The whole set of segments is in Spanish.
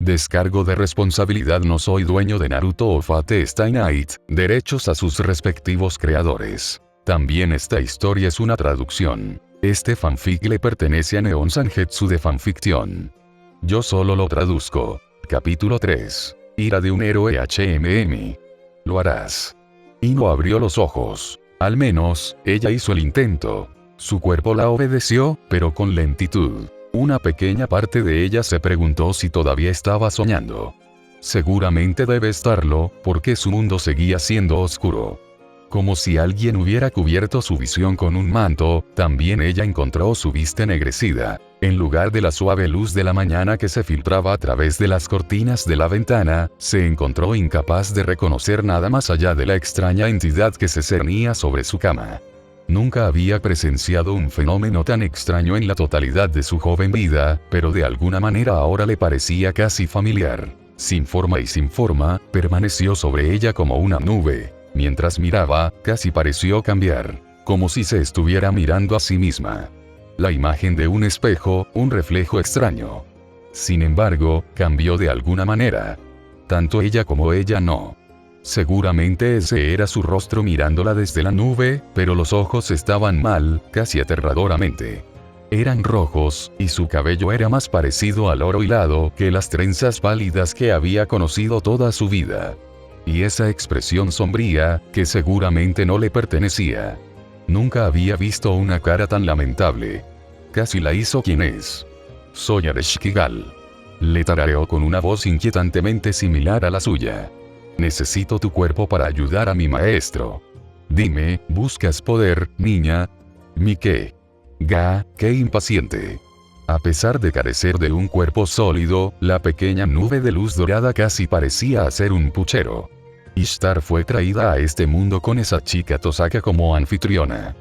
Descargo de responsabilidad. No soy dueño de Naruto o Fate Stay Night, derechos a sus respectivos creadores. También esta historia es una traducción. Este fanfic le pertenece a Neon Sangetsu de Fanfiction. Yo solo lo traduzco. Capítulo 3. Ira de un héroe HMM. Lo harás. Ino abrió los ojos. Al menos, ella hizo el intento. Su cuerpo la obedeció, pero con lentitud. Una pequeña parte de ella se preguntó si todavía estaba soñando. Seguramente debe estarlo, porque su mundo seguía siendo oscuro. Como si alguien hubiera cubierto su visión con un manto, también ella encontró su vista ennegrecida. En lugar de la suave luz de la mañana que se filtraba a través de las cortinas de la ventana, se encontró incapaz de reconocer nada más allá de la extraña entidad que se cernía sobre su cama. Nunca había presenciado un fenómeno tan extraño en la totalidad de su joven vida, pero de alguna manera ahora le parecía casi familiar. Sin forma y sin forma, permaneció sobre ella como una nube. Mientras miraba, casi pareció cambiar, como si se estuviera mirando a sí misma. La imagen de un espejo, un reflejo extraño. Sin embargo, cambió de alguna manera. Tanto ella como ella no. Seguramente ese era su rostro mirándola desde la nube, pero los ojos estaban mal, casi aterradoramente. Eran rojos, y su cabello era más parecido al oro hilado que las trenzas pálidas que había conocido toda su vida. Y esa expresión sombría, que seguramente no le pertenecía. Nunca había visto una cara tan lamentable. Casi la hizo quien es. Soy Areshikigal. Le tarareó con una voz inquietantemente similar a la suya. Necesito tu cuerpo para ayudar a mi maestro. Dime, ¿buscas poder, niña? ¿Mi qué? Qué impaciente. A pesar de carecer de un cuerpo sólido, la pequeña nube de luz dorada casi parecía ser un puchero. Ishtar fue traída a este mundo con esa chica Tosaka como anfitriona.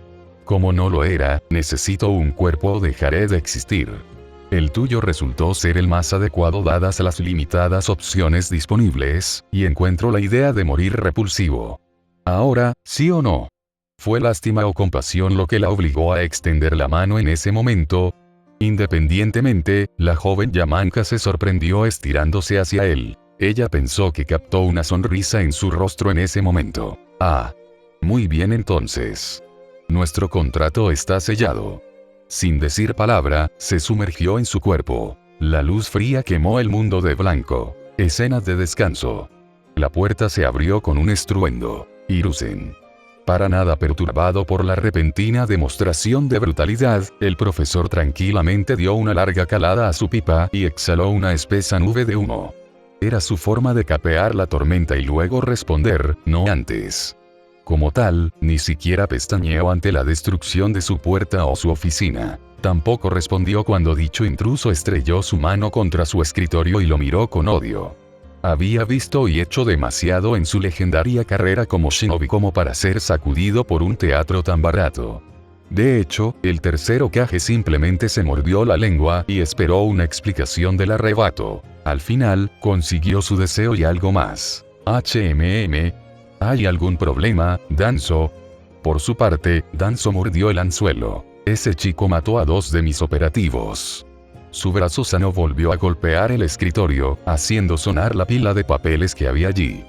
Como no lo era, necesito un cuerpo o dejaré de existir. El tuyo resultó ser el más adecuado dadas las limitadas opciones disponibles, y encuentro la idea de morir repulsivo. Ahora, ¿sí o no? ¿Fue lástima o compasión lo que la obligó a extender la mano en ese momento? Independientemente, la joven Yamanka se sorprendió estirándose hacia él. Ella pensó que captó una sonrisa en su rostro en ese momento. Ah. Muy bien entonces. Nuestro contrato está sellado. Sin decir palabra, se sumergió en su cuerpo. La luz fría quemó el mundo de blanco. Escena de descanso. La puerta se abrió con un estruendo. Hiruzen. Para nada perturbado por la repentina demostración de brutalidad, el profesor tranquilamente dio una larga calada a su pipa y exhaló una espesa nube de humo. Era su forma de capear la tormenta y luego responder, no antes. Como tal, ni siquiera pestañeó ante la destrucción de su puerta o su oficina. Tampoco respondió cuando dicho intruso estrelló su mano contra su escritorio y lo miró con odio. Había visto y hecho demasiado en su legendaria carrera como shinobi como para ser sacudido por un teatro tan barato. De hecho, el tercer Hokage simplemente se mordió la lengua y esperó una explicación del arrebato. Al final, consiguió su deseo y algo más. ¿Hay algún problema, Danzo? Por su parte, Danzo mordió el anzuelo. Ese chico mató a 2 de mis operativos. Su brazo sano volvió a golpear el escritorio, haciendo sonar la pila de papeles que había allí.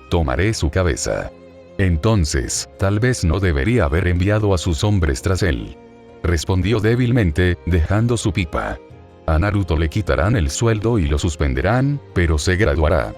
Tomaré su cabeza. Entonces, tal vez no debería haber enviado a sus hombres tras él. Respondió débilmente, dejando su pipa. A Naruto le quitarán el sueldo y lo suspenderán, pero se graduará.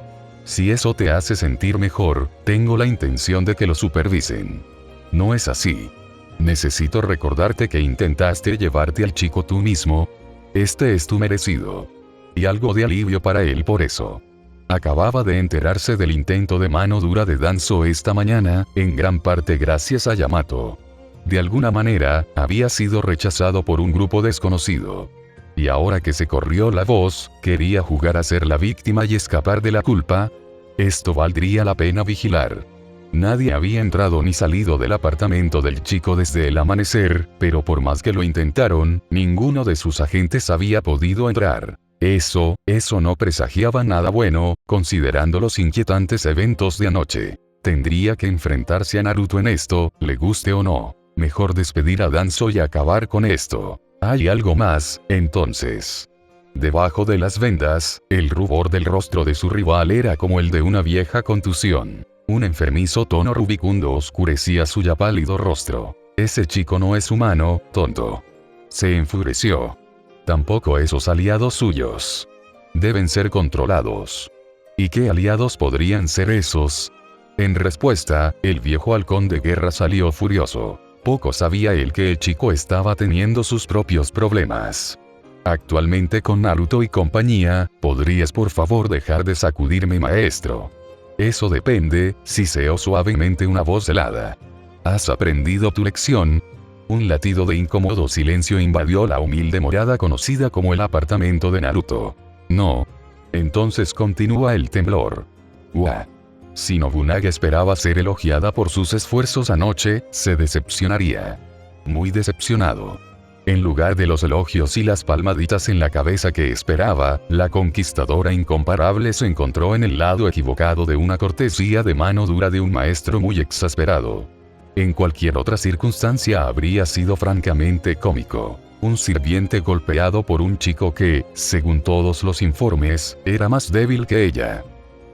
Si eso te hace sentir mejor, tengo la intención de que lo supervisen. No es así. Necesito recordarte que intentaste llevarte al chico tú mismo. Este es tu merecido. Y algo de alivio para él por eso. Acababa de enterarse del intento de mano dura de Danzo esta mañana, en gran parte gracias a Yamato. De alguna manera, había sido rechazado por un grupo desconocido. Y ahora que se corrió la voz, quería jugar a ser la víctima y escapar de la culpa. Esto valdría la pena vigilar. Nadie había entrado ni salido del apartamento del chico desde el amanecer, pero por más que lo intentaron, ninguno de sus agentes había podido entrar. Eso no presagiaba nada bueno, considerando los inquietantes eventos de anoche. Tendría que enfrentarse a Naruto en esto, le guste o no. Mejor despedir a Danzo y acabar con esto. ¿Hay algo más, entonces? Debajo de las vendas, el rubor del rostro de su rival era como el de una vieja contusión. Un enfermizo tono rubicundo oscurecía su ya pálido rostro. Ese chico no es humano, tonto. Se enfureció. Tampoco esos aliados suyos. Deben ser controlados. ¿Y qué aliados podrían ser esos? En respuesta, el viejo halcón de guerra salió furioso. Poco sabía él que el chico estaba teniendo sus propios problemas. Actualmente con Naruto y compañía, ¿podrías por favor dejar de sacudirme, maestro? Eso depende, siseó suavemente una voz helada. ¿Has aprendido tu lección? Un latido de incómodo silencio invadió la humilde morada conocida como el apartamento de Naruto. No. Entonces continúa el temblor. ¡Uah! Si Nobunaga esperaba ser elogiada por sus esfuerzos anoche, se decepcionaría. Muy decepcionado. En lugar de los elogios y las palmaditas en la cabeza que esperaba, la conquistadora incomparable se encontró en el lado equivocado de una cortesía de mano dura de un maestro muy exasperado. En cualquier otra circunstancia habría sido francamente cómico. Un sirviente golpeado por un chico que, según todos los informes, era más débil que ella.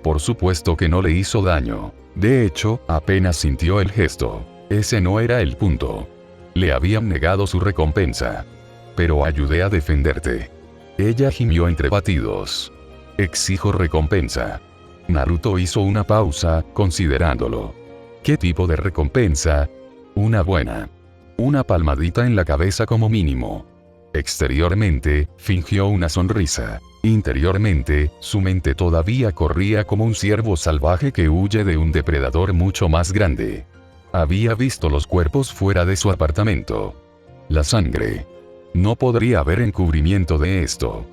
Por supuesto que no le hizo daño. De hecho, apenas sintió el gesto. Ese no era el punto. Le habían negado su recompensa. Pero ayudé a defenderte. Ella gimió entre batidos. Exijo recompensa. Naruto hizo una pausa, considerándolo. ¿Qué tipo de recompensa? Una buena. Una palmadita en la cabeza como mínimo. Exteriormente, fingió una sonrisa. Interiormente, su mente todavía corría como un ciervo salvaje que huye de un depredador mucho más grande. Había visto los cuerpos fuera de su apartamento. La sangre. No podría haber encubrimiento de esto.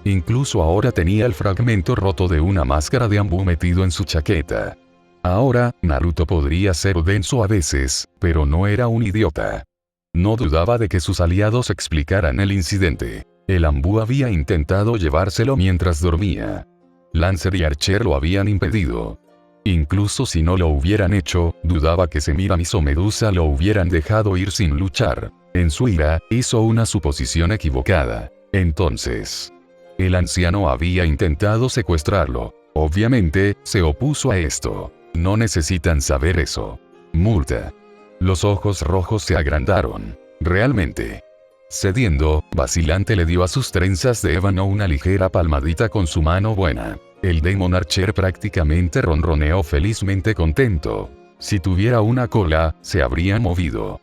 Incluso ahora tenía el fragmento roto de una máscara de ambú metido en su chaqueta. Ahora, Naruto podría ser denso a veces, pero no era un idiota. No dudaba de que sus aliados explicaran el incidente. El ambú había intentado llevárselo mientras dormía. Lancer y Archer lo habían impedido. Incluso si no lo hubieran hecho, dudaba que Semiramis o Medusa lo hubieran dejado ir sin luchar. En su ira, hizo una suposición equivocada. Entonces, el anciano había intentado secuestrarlo. Obviamente, se opuso a esto. No necesitan saber eso. Multa. Los ojos rojos se agrandaron. Realmente. Cediendo, vacilante le dio a sus trenzas de ébano una ligera palmadita con su mano buena. El Demon Archer prácticamente ronroneó felizmente contento. Si tuviera una cola, se habría movido.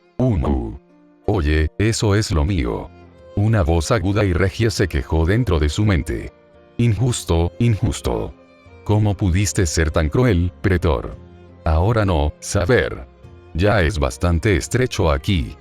Oye, eso es lo mío. Una voz aguda y regia se quejó dentro de su mente. Injusto, injusto. ¿Cómo pudiste ser tan cruel, Pretor? Ahora no, saber. Ya es bastante estrecho aquí.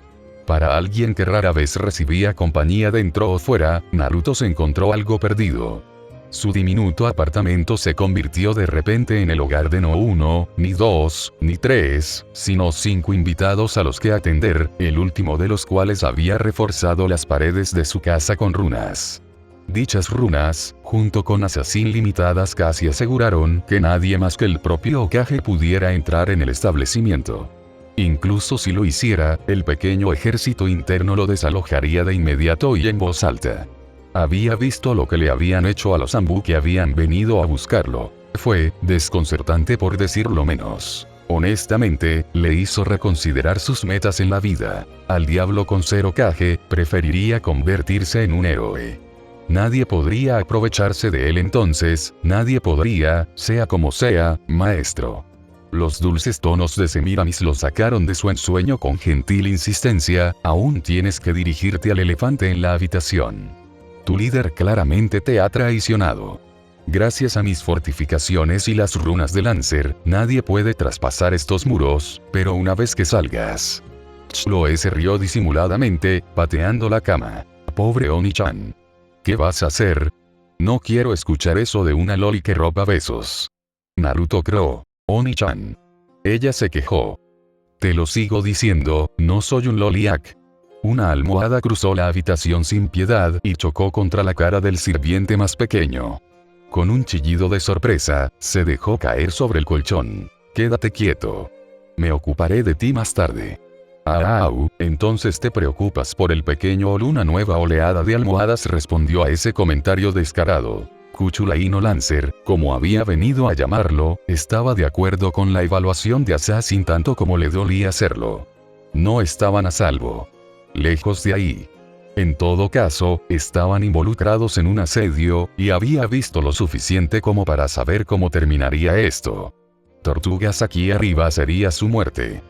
Para alguien que rara vez recibía compañía dentro o fuera, Naruto se encontró algo perdido. Su diminuto apartamento se convirtió de repente en el hogar de no uno, ni dos, ni tres, sino 5 invitados a los que atender, el último de los cuales había reforzado las paredes de su casa con runas. Dichas runas, junto con Assassin limitadas, casi aseguraron que nadie más que el propio Hokage pudiera entrar en el establecimiento. Incluso si lo hiciera, el pequeño ejército interno lo desalojaría de inmediato y en voz alta. Había visto lo que le habían hecho a los Anbu que habían venido a buscarlo. Fue desconcertante por decirlo menos. Honestamente, le hizo reconsiderar sus metas en la vida. Al diablo con ser Hokage, preferiría convertirse en un héroe. Nadie podría aprovecharse de él entonces, nadie podría, sea como sea, maestro. Los dulces tonos de Semiramis lo sacaron de su ensueño con gentil insistencia, aún tienes que dirigirte al elefante en la habitación. Tu líder claramente te ha traicionado. Gracias a mis fortificaciones y las runas de Lancer, nadie puede traspasar estos muros, pero una vez que salgas... Chloe se rió disimuladamente, pateando la cama. Pobre Oni-chan. ¿Qué vas a hacer? No quiero escuchar eso de una loli que roba besos. Naruto croó. Oni-chan. Ella se quejó. Te lo sigo diciendo, no soy un loliac. Una almohada cruzó la habitación sin piedad y chocó contra la cara del sirviente más pequeño. Con un chillido de sorpresa, se dejó caer sobre el colchón. Quédate quieto. Me ocuparé de ti más tarde. Entonces te preocupas por el pequeño Ol. Una nueva oleada de almohadas respondió a ese comentario descarado. Cuchulaino Lancer, como había venido a llamarlo, estaba de acuerdo con la evaluación de Assassin tanto como le dolía hacerlo. No estaban a salvo. Lejos de ahí. En todo caso, estaban involucrados en un asedio, y había visto lo suficiente como para saber cómo terminaría esto. Tortugas aquí arriba sería su muerte.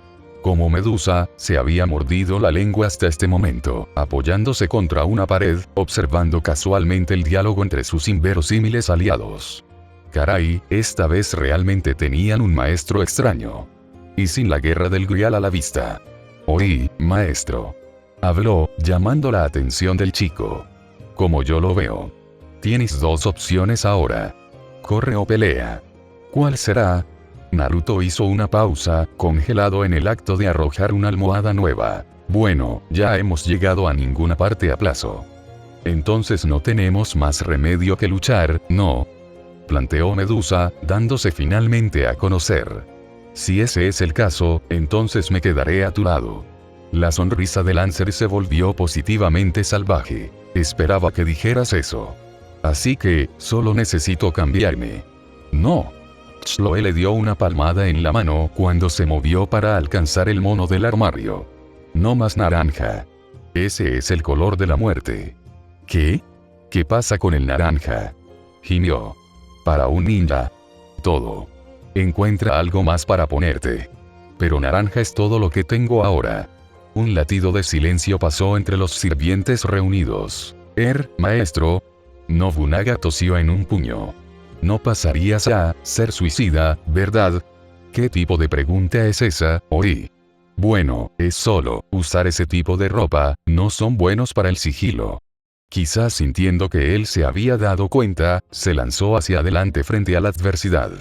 Como Medusa, se había mordido la lengua hasta este momento, apoyándose contra una pared, observando casualmente el diálogo entre sus inverosímiles aliados. Caray, esta vez realmente tenían un maestro extraño. Y sin la guerra del Grial a la vista. Oí, maestro. Habló, llamando la atención del chico. Como yo lo veo. Tienes dos opciones ahora. Corre o pelea. ¿Cuál será? Naruto hizo una pausa, congelado en el acto de arrojar una almohada nueva. Bueno, ya hemos llegado a ninguna parte a plazo. Entonces no tenemos más remedio que luchar, ¿no? Planteó Medusa, dándose finalmente a conocer. Si ese es el caso, entonces me quedaré a tu lado. La sonrisa de Lancer se volvió positivamente salvaje. Esperaba que dijeras eso. Así que, solo necesito cambiarme. No. Chloe le dio una palmada en la mano cuando se movió para alcanzar el mono del armario. No más naranja. Ese es el color de la muerte. ¿Qué? ¿Qué pasa con el naranja? Gimió. Para un ninja. Todo. Encuentra algo más para ponerte. Pero naranja es todo lo que tengo ahora. Un latido de silencio pasó entre los sirvientes reunidos. Maestro. Nobunaga tosió en un puño. No pasarías a ser suicida, ¿verdad? ¿Qué tipo de pregunta es esa, Ori? Bueno, es solo usar ese tipo de ropa, no son buenos para el sigilo. Quizás sintiendo que él se había dado cuenta, se lanzó hacia adelante frente a la adversidad.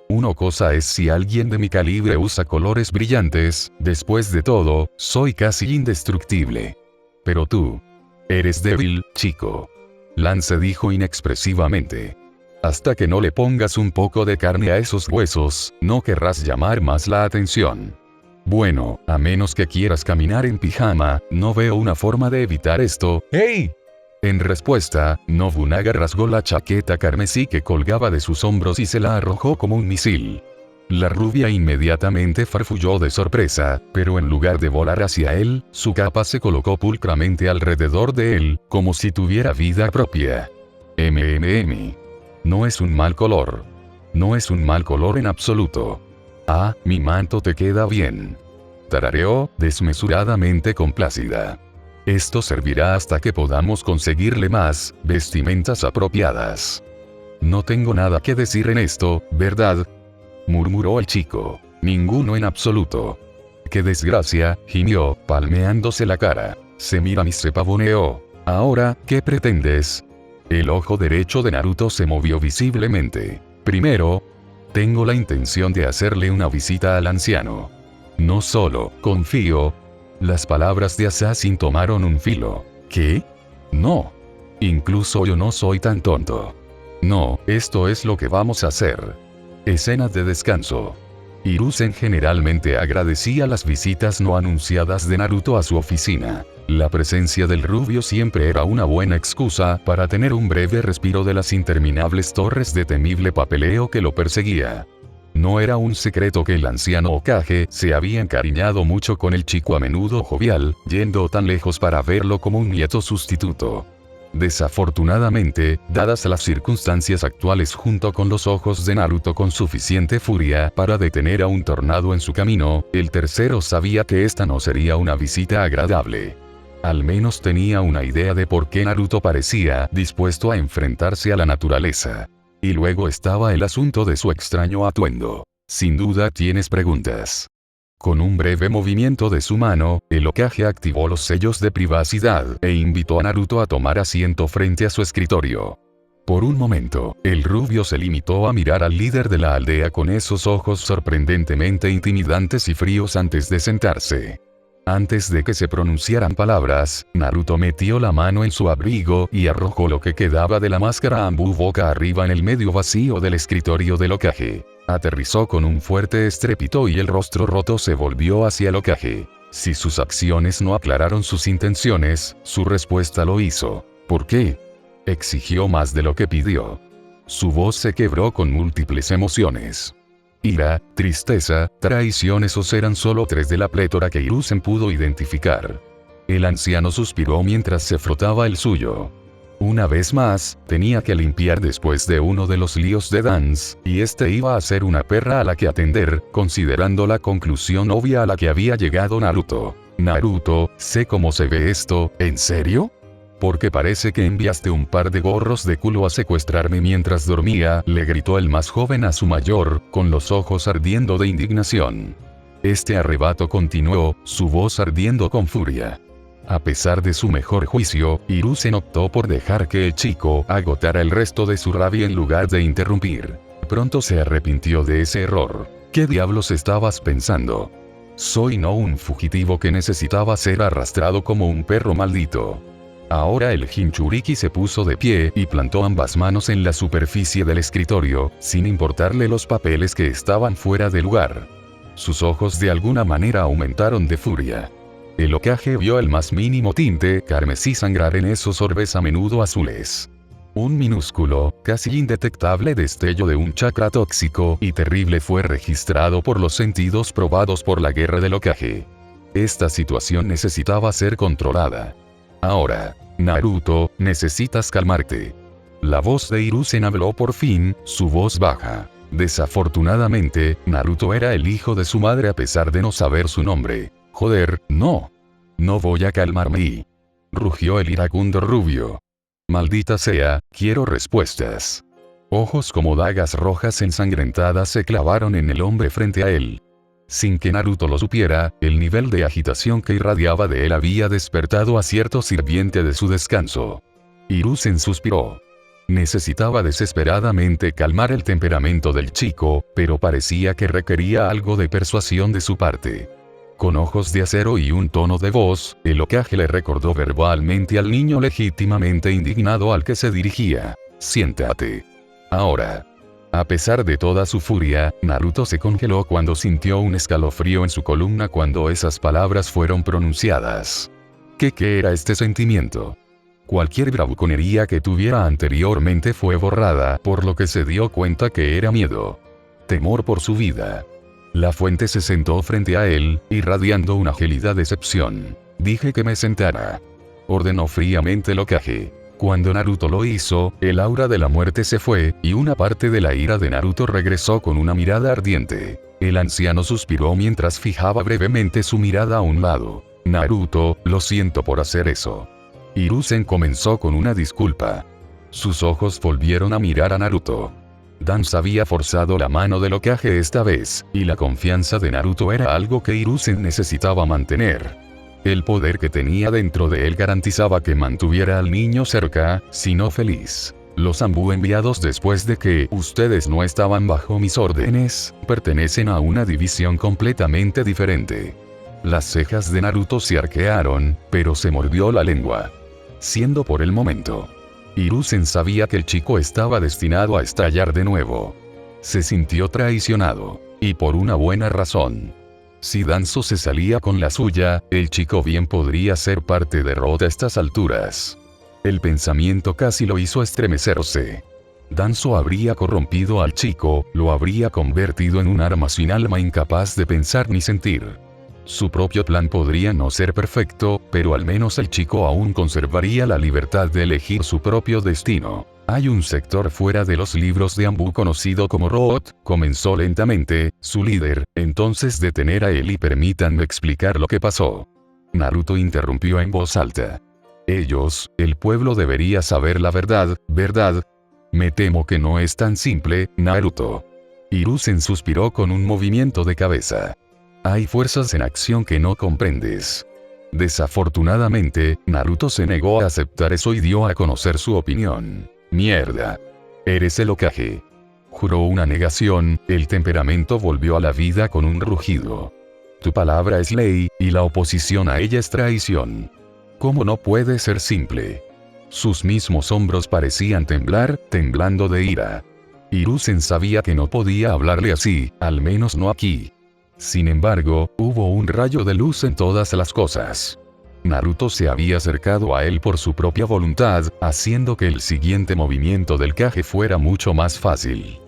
Una cosa es si alguien de mi calibre usa colores brillantes, después de todo, soy casi indestructible. Pero tú. Eres débil, chico. Lance dijo inexpresivamente. Hasta que no le pongas un poco de carne a esos huesos, no querrás llamar más la atención. Bueno, a menos que quieras caminar en pijama, no veo una forma de evitar esto. ¡Hey! En respuesta, Nobunaga rasgó la chaqueta carmesí que colgaba de sus hombros y se la arrojó como un misil. La rubia inmediatamente farfulló de sorpresa, pero en lugar de volar hacia él, su capa se colocó pulcramente alrededor de él, como si tuviera vida propia. No es un mal color. No es un mal color en absoluto. Ah, mi manto te queda bien. Tarareó, desmesuradamente complácida. Esto servirá hasta que podamos conseguirle más vestimentas apropiadas. No tengo nada que decir en esto, ¿verdad? Murmuró el chico. Ninguno en absoluto. ¡Qué desgracia!, gimió, palmeándose la cara. Semiramis se pavoneó. Ahora, ¿qué pretendes? El ojo derecho de Naruto se movió visiblemente. Primero, tengo la intención de hacerle una visita al anciano. No solo, confío. Las palabras de Assassin tomaron un filo. ¿Qué? No. Incluso yo no soy tan tonto. No, esto es lo que vamos a hacer. Escena de descanso. Hiruzen generalmente agradecía las visitas no anunciadas de Naruto a su oficina. La presencia del rubio siempre era una buena excusa para tener un breve respiro de las interminables torres de temible papeleo que lo perseguía. No era un secreto que el anciano Hokage se había encariñado mucho con el chico, a menudo jovial, yendo tan lejos para verlo como un nieto sustituto. Desafortunadamente, dadas las circunstancias actuales, junto con los ojos de Naruto con suficiente furia para detener a un tornado en su camino, el tercero sabía que esta no sería una visita agradable. Al menos tenía una idea de por qué Naruto parecía dispuesto a enfrentarse a la naturaleza. Y luego estaba el asunto de su extraño atuendo. Sin duda tienes preguntas. Con un breve movimiento de su mano, el Hokage activó los sellos de privacidad e invitó a Naruto a tomar asiento frente a su escritorio. Por un momento, el rubio se limitó a mirar al líder de la aldea con esos ojos sorprendentemente intimidantes y fríos antes de sentarse. Antes de que se pronunciaran palabras, Naruto metió la mano en su abrigo y arrojó lo que quedaba de la máscara Anbu boca arriba en el medio vacío del escritorio del Hokage. Aterrizó con un fuerte estrépito y el rostro roto se volvió hacia el Hokage. Si sus acciones no aclararon sus intenciones, su respuesta lo hizo. ¿Por qué? Exigió más de lo que pidió. Su voz se quebró con múltiples emociones. Ira, tristeza, traición, esos eran solo 3 de la plétora que Hiruzen pudo identificar. El anciano suspiró mientras se frotaba el suyo. Una vez más, tenía que limpiar después de uno de los líos de Dance, y este iba a ser una perra a la que atender, considerando la conclusión obvia a la que había llegado Naruto. Naruto, sé cómo se ve esto, ¿en serio? Porque parece que enviaste un par de gorros de culo a secuestrarme mientras dormía, le gritó el más joven a su mayor, con los ojos ardiendo de indignación. Este arrebato continuó, su voz ardiendo con furia. A pesar de su mejor juicio, Hiruzen optó por dejar que el chico agotara el resto de su rabia en lugar de interrumpir. Pronto se arrepintió de ese error. ¿Qué diablos estabas pensando? Soy no un fugitivo que necesitaba ser arrastrado como un perro maldito. Ahora el Jinchuriki se puso de pie y plantó ambas manos en la superficie del escritorio, sin importarle los papeles que estaban fuera de lugar. Sus ojos de alguna manera aumentaron de furia. El Hokage vio el más mínimo tinte carmesí sangrar en esos orbes a menudo azules. Un minúsculo, casi indetectable destello de un chakra tóxico y terrible fue registrado por los sentidos probados por la guerra del Hokage. Esta situación necesitaba ser controlada. Ahora, Naruto, necesitas calmarte. La voz de Hiruzen habló por fin, su voz baja. Desafortunadamente, Naruto era el hijo de su madre a pesar de no saber su nombre. Joder, no. No voy a calmarme. Rugió el iracundo rubio. Maldita sea, quiero respuestas. Ojos como dagas rojas ensangrentadas se clavaron en el hombre frente a él. Sin que Naruto lo supiera, el nivel de agitación que irradiaba de él había despertado a cierto sirviente de su descanso. Hiruzen suspiró. Necesitaba desesperadamente calmar el temperamento del chico, pero parecía que requería algo de persuasión de su parte. Con ojos de acero y un tono de voz, el Hokage le recordó verbalmente al niño legítimamente indignado al que se dirigía. Siéntate. Ahora. A pesar de toda su furia, Naruto se congeló cuando sintió un escalofrío en su columna cuando esas palabras fueron pronunciadas. ¿Qué era este sentimiento? Cualquier bravuconería que tuviera anteriormente fue borrada, por lo que se dio cuenta que era miedo. Temor por su vida. La fuente se sentó frente a él, irradiando una gélida decepción. Dije que me sentara. Ordenó fríamente el Hokage. Cuando Naruto lo hizo, el aura de la muerte se fue, y una parte de la ira de Naruto regresó con una mirada ardiente. El anciano suspiró mientras fijaba brevemente su mirada a un lado. Naruto, lo siento por hacer eso. Hiruzen comenzó con una disculpa. Sus ojos volvieron a mirar a Naruto. Dance había forzado la mano del Hokage esta vez, y la confianza de Naruto era algo que Hiruzen necesitaba mantener. El poder que tenía dentro de él garantizaba que mantuviera al niño cerca, si no feliz. Los Anbu enviados después de que ustedes no estaban bajo mis órdenes, pertenecen a una división completamente diferente. Las cejas de Naruto se arquearon, pero se mordió la lengua. Siendo por el momento. Hiruzen sabía que el chico estaba destinado a estallar de nuevo. Se sintió traicionado. Y por una buena razón. Si Danzo se salía con la suya, el chico bien podría ser parte de Road a estas alturas. El pensamiento casi lo hizo estremecerse. Danzo habría corrompido al chico, lo habría convertido en un arma sin alma incapaz de pensar ni sentir. Su propio plan podría no ser perfecto, pero al menos el chico aún conservaría la libertad de elegir su propio destino. Hay un sector fuera de los libros de Anbu conocido como Road, comenzó lentamente, su líder, entonces detener a él y permítanme explicar lo que pasó. Naruto interrumpió en voz alta. Ellos, el pueblo debería saber la verdad, ¿verdad? Me temo que no es tan simple, Naruto. Hiruzen suspiró con un movimiento de cabeza. Hay fuerzas en acción que no comprendes. Desafortunadamente, Naruto se negó a aceptar eso y dio a conocer su opinión. Mierda. Eres el Hokage. Juró una negación, el temperamento volvió a la vida con un rugido. Tu palabra es ley, y la oposición a ella es traición. ¿Cómo no puede ser simple? Sus mismos hombros parecían temblar, temblando de ira. Hiruzen sabía que no podía hablarle así, al menos no aquí. Sin embargo, hubo un rayo de luz en todas las cosas. Naruto se había acercado a él por su propia voluntad, haciendo que el siguiente movimiento del Kage fuera mucho más fácil.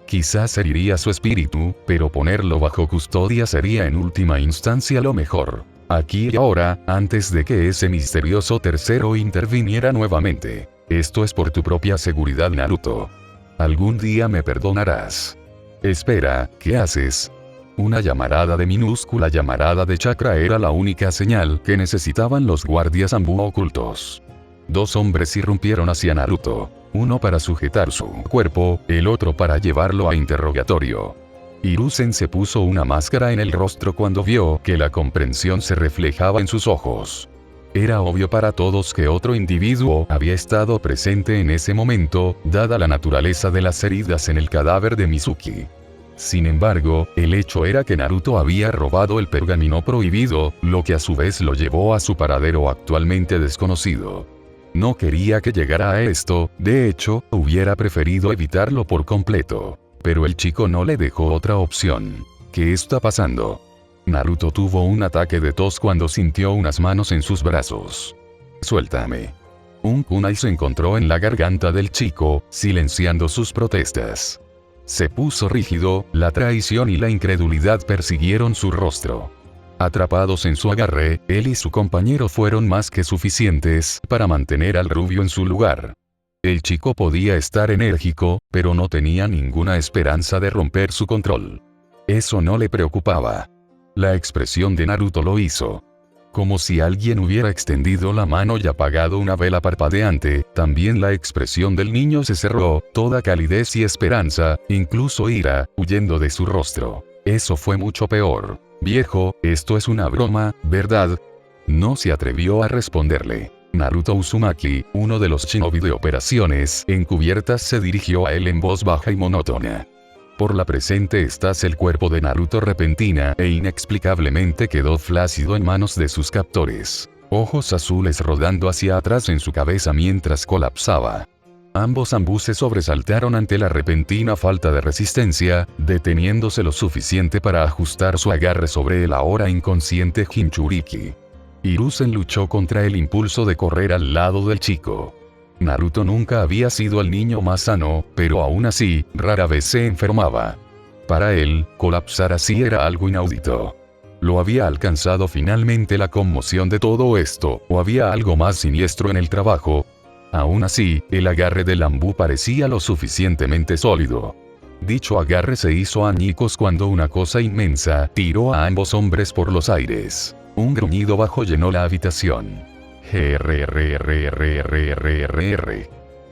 Quizás heriría su espíritu, pero ponerlo bajo custodia sería en última instancia lo mejor. Aquí y ahora, antes de que ese misterioso tercero interviniera nuevamente. Esto es por tu propia seguridad, Naruto. Algún día me perdonarás. Espera, ¿qué haces? Una llamarada de minúscula llamarada de chakra era la única señal que necesitaban los guardias Anbu ocultos. Dos hombres irrumpieron hacia Naruto, uno para sujetar su cuerpo, el otro para llevarlo a interrogatorio. Hiruzen se puso una máscara en el rostro cuando vio que la comprensión se reflejaba en sus ojos. Era obvio para todos que otro individuo había estado presente en ese momento, dada la naturaleza de las heridas en el cadáver de Mizuki. Sin embargo, el hecho era que Naruto había robado el pergamino prohibido, lo que a su vez lo llevó a su paradero actualmente desconocido. No quería que llegara a esto, de hecho, hubiera preferido evitarlo por completo. Pero el chico no le dejó otra opción. ¿Qué está pasando? Naruto tuvo un ataque de tos cuando sintió unas manos en sus brazos. Suéltame. Un kunai se encontró en la garganta del chico, silenciando sus protestas. Se puso rígido, la traición y la incredulidad persiguieron su rostro. Atrapados en su agarre, él y su compañero fueron más que suficientes para mantener al rubio en su lugar. El chico podía estar enérgico, pero no tenía ninguna esperanza de romper su control. Eso no le preocupaba. La expresión de Naruto lo hizo. Como si alguien hubiera extendido la mano y apagado una vela parpadeante, también la expresión del niño se cerró, toda calidez y esperanza, incluso ira, huyendo de su rostro. Eso fue mucho peor. Viejo, esto es una broma, ¿verdad? No se atrevió a responderle. Naruto Uzumaki, uno de los shinobi de operaciones encubiertas, se dirigió a él en voz baja y monótona. Por la presente estás. El cuerpo de Naruto repentina e inexplicablemente quedó flácido en manos de sus captores. Ojos azules rodando hacia atrás en su cabeza mientras colapsaba. Ambos Anbu se sobresaltaron ante la repentina falta de resistencia, deteniéndose lo suficiente para ajustar su agarre sobre el ahora inconsciente Jinchuriki. Hiruzen luchó contra el impulso de correr al lado del chico. Naruto nunca había sido el niño más sano, pero aún así, rara vez se enfermaba. Para él, colapsar así era algo inaudito. ¿Lo había alcanzado finalmente la conmoción de todo esto, o había algo más siniestro en el trabajo? Aún así, el agarre del Anbu parecía lo suficientemente sólido. Dicho agarre se hizo añicos cuando una cosa inmensa tiró a ambos hombres por los aires. Un gruñido bajo llenó la habitación.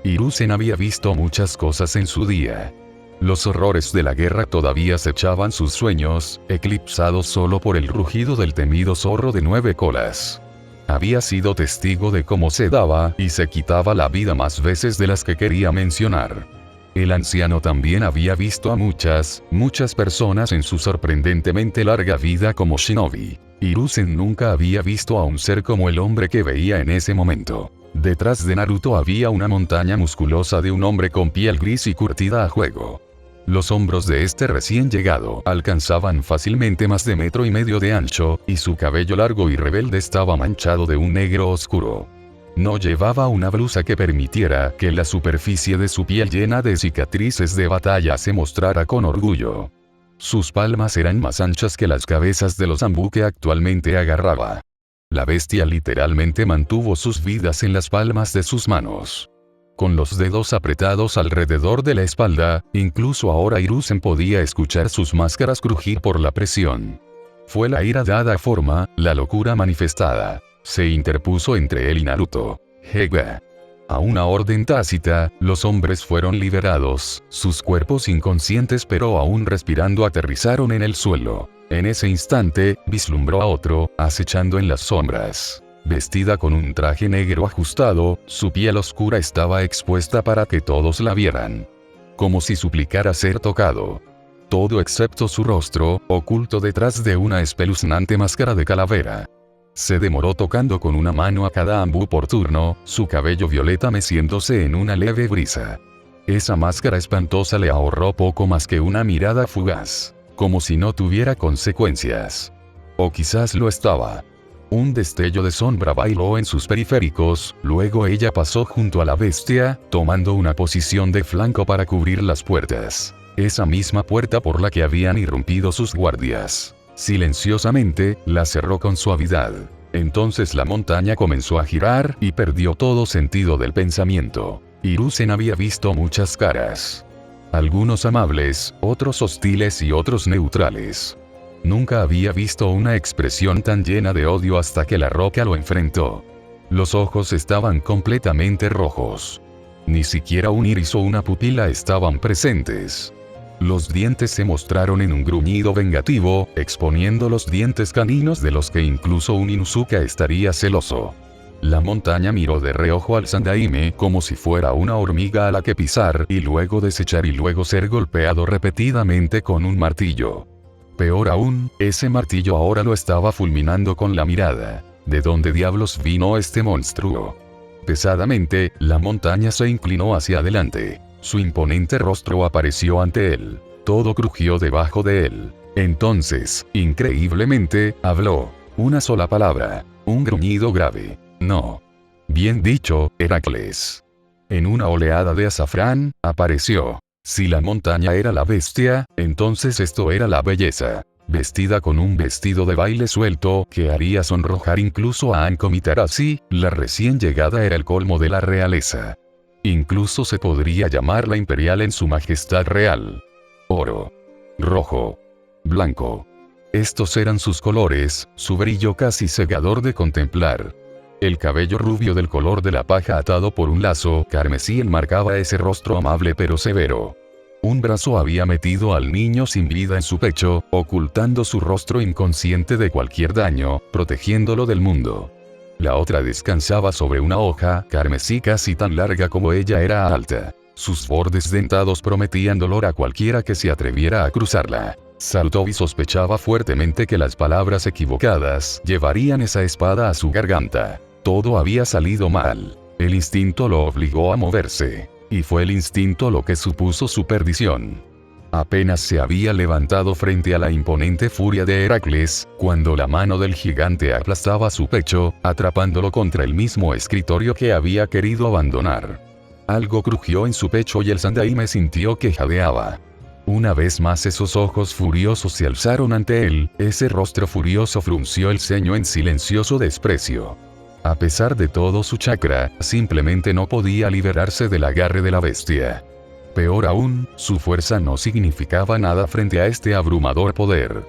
Hiruzen había visto muchas cosas en su día. Los horrores de la guerra todavía acechaban sus sueños, eclipsados solo por el rugido del temido zorro de 9 colas. Había sido testigo de cómo se daba y se quitaba la vida más veces de las que quería mencionar. El anciano también había visto a muchas personas en su sorprendentemente larga vida como shinobi. Hiruzen nunca había visto a un ser como el hombre que veía en ese momento. Detrás de Naruto había una montaña musculosa de un hombre con piel gris y curtida a juego. Los hombros de este recién llegado alcanzaban fácilmente más de 1,5 metros de ancho, y su cabello largo y rebelde estaba manchado de un negro oscuro. No llevaba una blusa que permitiera que la superficie de su piel llena de cicatrices de batalla se mostrara con orgullo. Sus palmas eran más anchas que las cabezas de los Anbu que actualmente agarraba. La bestia literalmente mantuvo sus vidas en las palmas de sus manos. Con los dedos apretados alrededor de la espalda, incluso ahora Hiruzen podía escuchar sus máscaras crujir por la presión. Fue la ira dada forma, la locura manifestada. Se interpuso entre él y Naruto. Hega. A una orden tácita, los hombres fueron liberados, sus cuerpos inconscientes pero aún respirando aterrizaron en el suelo. En ese instante, vislumbró a otro, acechando en las sombras. Vestida con un traje negro ajustado, su piel oscura estaba expuesta para que todos la vieran. Como si suplicara ser tocado. Todo excepto su rostro, oculto detrás de una espeluznante máscara de calavera. Se demoró tocando con una mano a cada Anbu por turno, su cabello violeta meciéndose en una leve brisa. Esa máscara espantosa le ahorró poco más que una mirada fugaz. como si no tuviera consecuencias. O quizás lo estaba. Un destello de sombra bailó en sus periféricos, luego ella pasó junto a la bestia, tomando una posición de flanco para cubrir las puertas. Esa misma puerta por la que habían irrumpido sus guardias. Silenciosamente, la cerró con suavidad. Entonces la montaña comenzó a girar y perdió todo sentido del pensamiento. Hiruzen había visto muchas caras. Algunos amables, otros hostiles y otros neutrales. Nunca había visto una expresión tan llena de odio hasta que la roca lo enfrentó. Los ojos estaban completamente rojos. Ni siquiera un iris o una pupila estaban presentes. Los dientes se mostraron en un gruñido vengativo, exponiendo los dientes caninos de los que incluso un Inuzuka estaría celoso. La montaña miró de reojo al Sandaime como si fuera una hormiga a la que pisar y luego desechar y luego ser golpeado repetidamente con un martillo. Peor aún, ese martillo ahora lo estaba fulminando con la mirada. ¿De dónde diablos vino este monstruo? Pesadamente, la montaña se inclinó hacia adelante. Su imponente rostro apareció ante él. Todo crujió debajo de él. Entonces, increíblemente, habló. Una sola palabra. Un gruñido grave. No. Bien dicho, Heracles. En una oleada de azafrán, apareció. Si la montaña era la bestia, entonces esto era la belleza. Vestida con un vestido de baile suelto que haría sonrojar incluso a Anko Mitarashi, la recién llegada era el colmo de la realeza. Incluso se podría llamar la imperial en su majestad real. Oro. Rojo. Blanco. Estos eran sus colores, su brillo casi cegador de contemplar. El cabello rubio del color de la paja atado por un lazo carmesí enmarcaba ese rostro amable pero severo. Un brazo había metido al niño sin vida en su pecho, ocultando su rostro inconsciente de cualquier daño, protegiéndolo del mundo. La otra descansaba sobre una hoja carmesí casi tan larga como ella era alta. Sus bordes dentados prometían dolor a cualquiera que se atreviera a cruzarla. Saltó y sospechaba fuertemente que las palabras equivocadas llevarían esa espada a su garganta. Todo había salido mal. El instinto lo obligó a moverse. Y fue el instinto lo que supuso su perdición. Apenas se había levantado frente a la imponente furia de Heracles, cuando la mano del gigante aplastaba su pecho, atrapándolo contra el mismo escritorio que había querido abandonar. Algo crujió en su pecho y el Sandaime sintió que jadeaba. Una vez más esos ojos furiosos se alzaron ante él, ese rostro furioso frunció el ceño en silencioso desprecio. A pesar de todo su chakra, simplemente no podía liberarse del agarre de la bestia. Peor aún, su fuerza no significaba nada frente a este abrumador poder.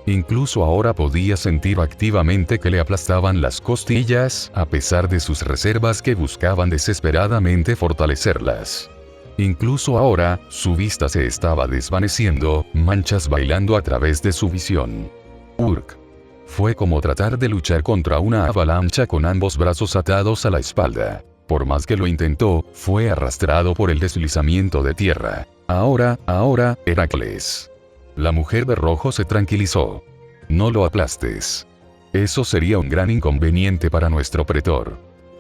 Incluso ahora podía sentir activamente que le aplastaban las costillas, a pesar de sus reservas que buscaban desesperadamente fortalecerlas. Incluso ahora, su vista se estaba desvaneciendo, manchas bailando a través de su visión. Urk. Fue como tratar de luchar contra una avalancha con ambos brazos atados a la espalda. Por más que lo intentó, fue arrastrado por el deslizamiento de tierra. Ahora, Heracles. La mujer de rojo se tranquilizó. No lo aplastes. Eso sería un gran inconveniente para nuestro pretor.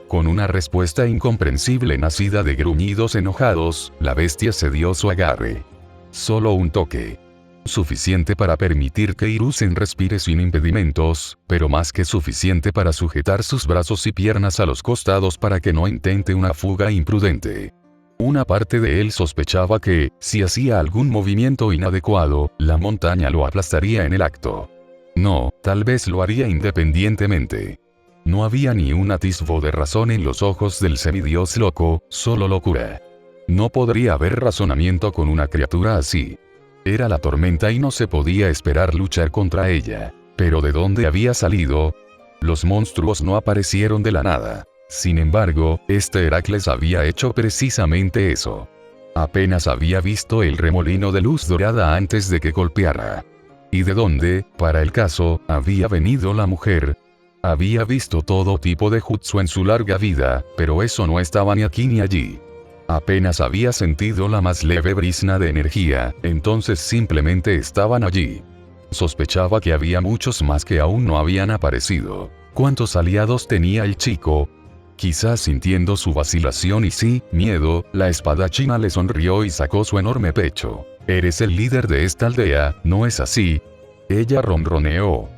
Con una respuesta incomprensible nacida de gruñidos enojados, la bestia cedió su agarre. Solo un toque. Suficiente para permitir que Hiruzen respire sin impedimentos, pero más que suficiente para sujetar sus brazos y piernas a los costados para que no intente una fuga imprudente. Una parte de él sospechaba que, si hacía algún movimiento inadecuado, la montaña lo aplastaría en el acto. No, tal vez lo haría independientemente. No había ni un atisbo de razón en los ojos del semidios loco, solo locura. No podría haber razonamiento con una criatura así. Era la tormenta y no se podía esperar luchar contra ella. Pero ¿de dónde había salido? Los monstruos no aparecieron de la nada. Sin embargo, este Heracles había hecho precisamente eso. Apenas había visto el remolino de luz dorada antes de que golpeara. ¿Y de dónde, para el caso, había venido la mujer? Había visto todo tipo de jutsu en su larga vida, pero eso no estaba ni aquí ni allí. Apenas había sentido la más leve brisna de energía, entonces simplemente estaban allí. Sospechaba que había muchos más que aún no habían aparecido. ¿Cuántos aliados tenía el chico? Quizás sintiendo su vacilación y sí, miedo, la espadachina le sonrió y sacó su enorme pecho. Eres el líder de esta aldea, ¿no es así? Ella ronroneó.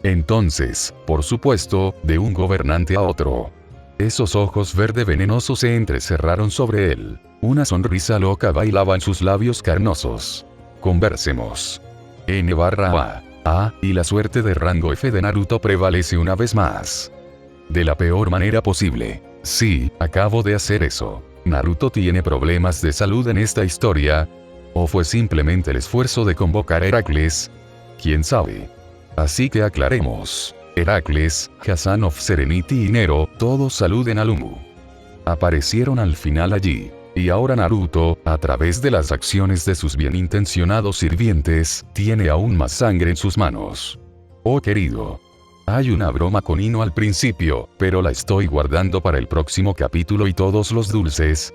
Entonces, por supuesto, de un gobernante a otro. Esos ojos verde venenosos se entrecerraron sobre él. Una sonrisa loca bailaba en sus labios carnosos. Conversemos. N/A. Y la suerte de rango F de Naruto prevalece una vez más. De la peor manera posible. Sí, acabo de hacer eso. ¿Naruto tiene problemas de salud en esta historia? ¿O fue simplemente el esfuerzo de convocar a Heracles? ¿Quién sabe? Así que aclaremos. Heracles, Hassan of Serenity y Nero, todos saluden a Lumu. Aparecieron al final allí. Y ahora Naruto, a través de las acciones de sus bienintencionados sirvientes, tiene aún más sangre en sus manos. Oh querido. Hay una broma con Ino al principio, pero la estoy guardando para el próximo capítulo y todos los dulces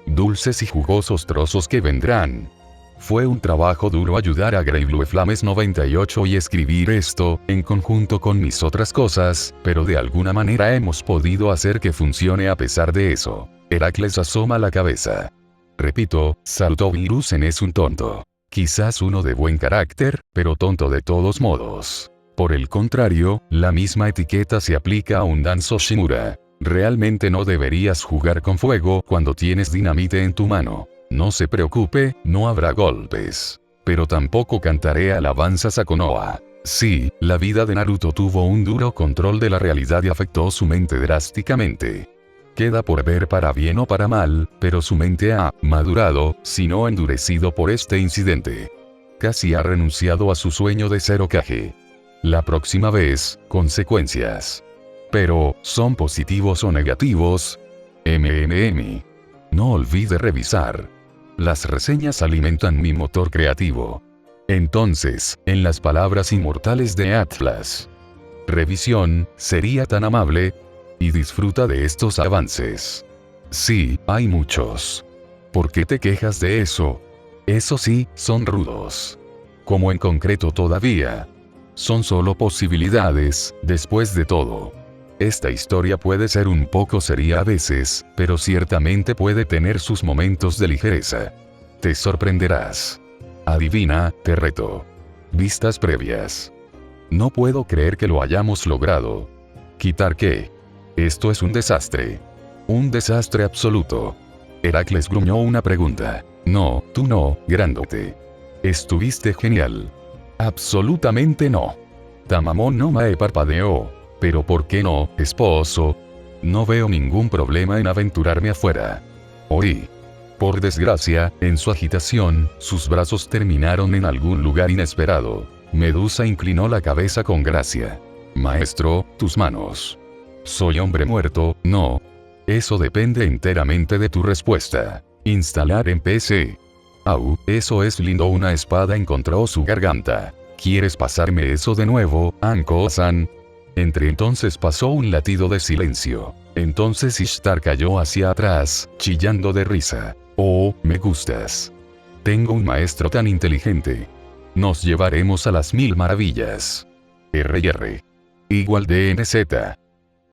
y jugosos trozos que vendrán. Fue un trabajo duro ayudar a Grey Blue Flames 98 y escribir esto, en conjunto con mis otras cosas, pero de alguna manera hemos podido hacer que funcione a pesar de eso. Heracles asoma la cabeza. Repito, Salto Virusen es un tonto. Quizás uno de buen carácter, pero tonto de todos modos. Por el contrario, la misma etiqueta se aplica a un Danzo Shimura. Realmente no deberías jugar con fuego cuando tienes dinamite en tu mano. No se preocupe, no habrá golpes. Pero tampoco cantaré alabanzas a Konoha. Sí, la vida de Naruto tuvo un duro control de la realidad y afectó su mente drásticamente. Queda por ver para bien o para mal, pero su mente ha madurado, si no endurecido por este incidente. Casi ha renunciado a su sueño de ser Hokage. La próxima vez, consecuencias. Pero, ¿son positivos o negativos? No olvide revisar. Las reseñas alimentan mi motor creativo. Entonces, en las palabras inmortales de Atlas. Revisión, sería tan amable. Y disfruta de estos avances. Sí, hay muchos. ¿Por qué te quejas de eso? Eso sí, son rudos. Como en concreto todavía. Son solo posibilidades, después de todo. Esta historia puede ser un poco seria a veces, pero ciertamente puede tener sus momentos de ligereza. Te sorprenderás. Adivina, te reto. Vistas previas. No puedo creer que lo hayamos logrado. ¿Quitar qué? Esto es un desastre. Un desastre absoluto. Heracles gruñó una pregunta. No, tú no, grandote. Estuviste genial. Absolutamente no. Tamamon no me parpadeó. Pero ¿por qué no, esposo? No veo ningún problema en aventurarme afuera. Oí. Por desgracia, en su agitación, sus brazos terminaron en algún lugar inesperado. Medusa inclinó la cabeza con gracia. Maestro, tus manos. Soy hombre muerto, no. Eso depende enteramente de tu respuesta. Instalar en PC. Au, eso es lindo. Una espada encontró su garganta. ¿Quieres pasarme eso de nuevo, Anko-san? Entre entonces pasó un latido de silencio. Entonces Ishtar cayó hacia atrás, chillando de risa. Oh, me gustas. Tengo un maestro tan inteligente. Nos llevaremos a las 1000 maravillas. R&R. Igual DNZ.